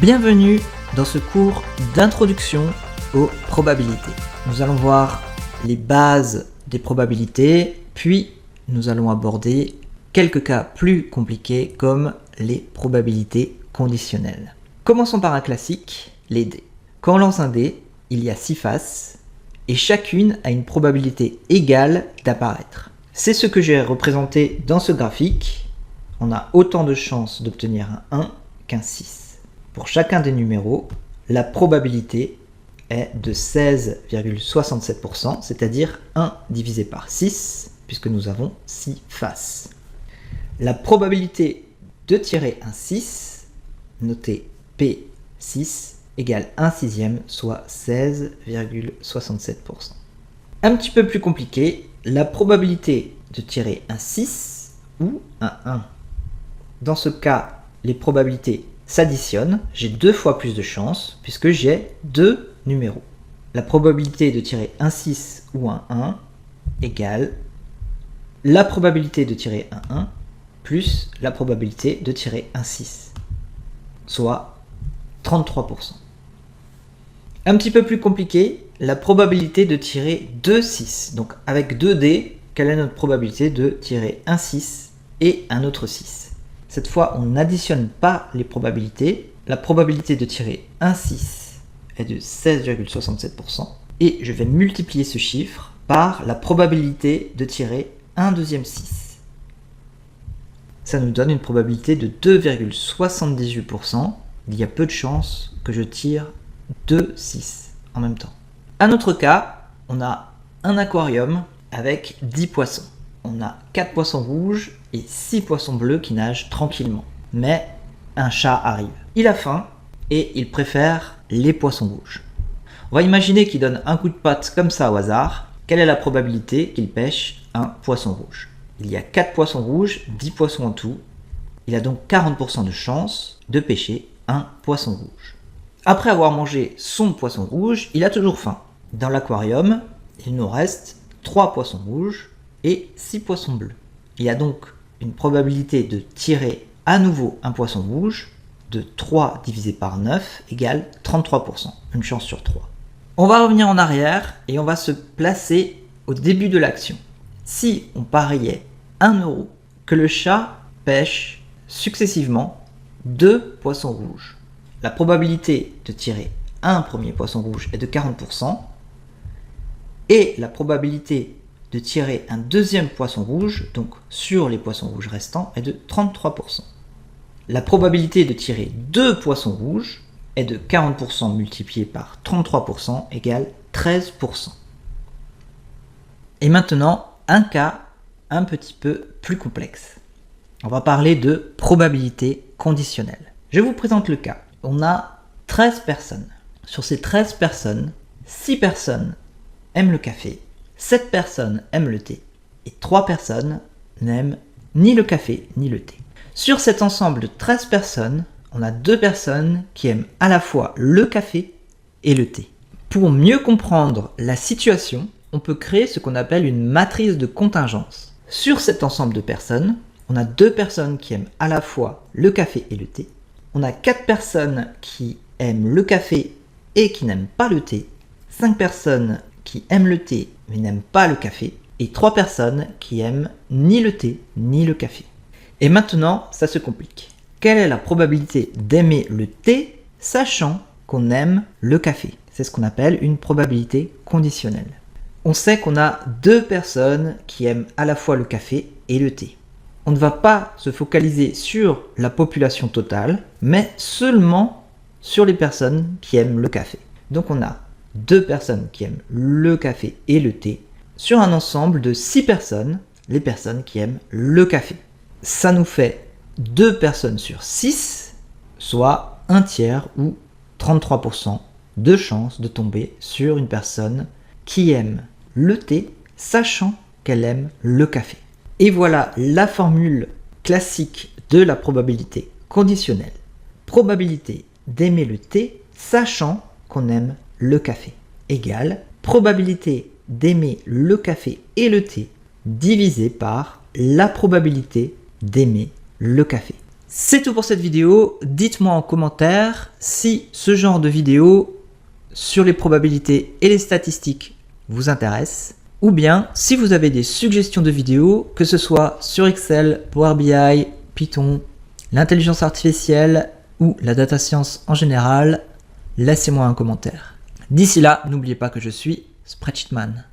Bienvenue dans ce cours d'introduction aux probabilités. Nous allons voir les bases des probabilités, puis nous allons aborder quelques cas plus compliqués comme les probabilités conditionnelles. Commençons par un classique, les dés. Quand on lance un dé, il y a 6 faces et chacune a une probabilité égale d'apparaître. C'est ce que j'ai représenté dans ce graphique. On a autant de chances d'obtenir un 1 qu'un 6. Pour chacun des numéros, la probabilité est de 16,67%, c'est-à-dire 1 divisé par 6, puisque nous avons 6 faces. La probabilité de tirer un 6, notée P6, égale 1 sixième, soit 16,67%. Un petit peu plus compliqué, la probabilité de tirer un 6 ou un 1. Dans ce cas, les probabilités s'additionnent, j'ai 2 fois plus de chances puisque j'ai 2 numéros. La probabilité de tirer un 6 ou un 1 égale la probabilité de tirer un 1 plus la probabilité de tirer un 6, soit 33%. Un petit peu plus compliqué, la probabilité de tirer 2 6. Donc avec 2 dés, quelle est notre probabilité de tirer un 6 et un autre 6? Cette fois, on n'additionne pas les probabilités. La probabilité de tirer un 6 est de 16,67% et je vais multiplier ce chiffre par la probabilité de tirer un deuxième 6. Ça nous donne une probabilité de 2,78%. Il y a peu de chances que je tire 2 6 en même temps. Un autre cas, on a un aquarium avec 10 poissons. On a 4 poissons rouges et 6 poissons bleus qui nagent tranquillement. Mais un chat arrive. Il a faim et il préfère les poissons rouges. On va imaginer qu'il donne un coup de patte comme ça au hasard. Quelle est la probabilité qu'il pêche un poisson rouge? Il y a 4 poissons rouges, 10 poissons en tout. Il a donc 40% de chance de pêcher un poisson rouge. Après avoir mangé son poisson rouge, il a toujours faim. Dans l'aquarium, il nous reste 3 poissons rouges et 6 poissons bleus. Il y a donc une probabilité de tirer à nouveau un poisson rouge de 3 divisé par 9 égale 33%, une chance sur 3. On va revenir en arrière et on va se placer au début de l'action. Si on pariait 1 euro que le chat pêche successivement 2 poissons rouges, la probabilité de tirer un premier poisson rouge est de 40% et la probabilité de tirer un deuxième poisson rouge, donc sur les poissons rouges restants, est de 33%. La probabilité de tirer 2 poissons rouges est de 40% multiplié par 33% égale 13%. Et maintenant, un cas un petit peu plus complexe. On va parler de probabilité conditionnelle. Je vous présente le cas. On a 13 personnes. Sur ces 13 personnes, 6 personnes aiment le café, 7 personnes aiment le thé et 3 personnes n'aiment ni le café ni le thé. Sur cet ensemble de 13 personnes, on a 2 personnes qui aiment à la fois le café et le thé. Pour mieux comprendre la situation, on peut créer ce qu'on appelle une matrice de contingence. Sur cet ensemble de personnes, on a 2 personnes qui aiment à la fois le café et le thé. On a 4 personnes qui aiment le café et qui n'aiment pas le thé. 5 personnes qui aiment le thé mais n'aiment pas le café, et 3 personnes qui aiment ni le thé ni le café. Et maintenant, ça se complique. Quelle est la probabilité d'aimer le thé sachant qu'on aime le café? C'est ce qu'on appelle une probabilité conditionnelle. On sait qu'on a 2 personnes qui aiment à la fois le café et le thé. On ne va pas se focaliser sur la population totale, mais seulement sur les personnes qui aiment le café. Donc on a 2 personnes qui aiment le café et le thé, sur un ensemble de 6 personnes, les personnes qui aiment le café. Ça nous fait 2 personnes sur 6, soit un tiers ou 33% de chance de tomber sur une personne qui aime le thé, sachant qu'elle aime le café. Et voilà la formule classique de la probabilité conditionnelle. Probabilité d'aimer le thé, sachant qu'on aime le café, égale probabilité d'aimer le café et le thé divisé par la probabilité d'aimer le café. C'est tout pour cette vidéo. Dites-moi en commentaire si ce genre de vidéo sur les probabilités et les statistiques vous intéresse, ou bien si vous avez des suggestions de vidéos, que ce soit sur Excel, Power BI, Python, l'intelligence artificielle ou la data science en général, laissez-moi un commentaire. D'ici là, n'oubliez pas que je suis Spreadsheetman.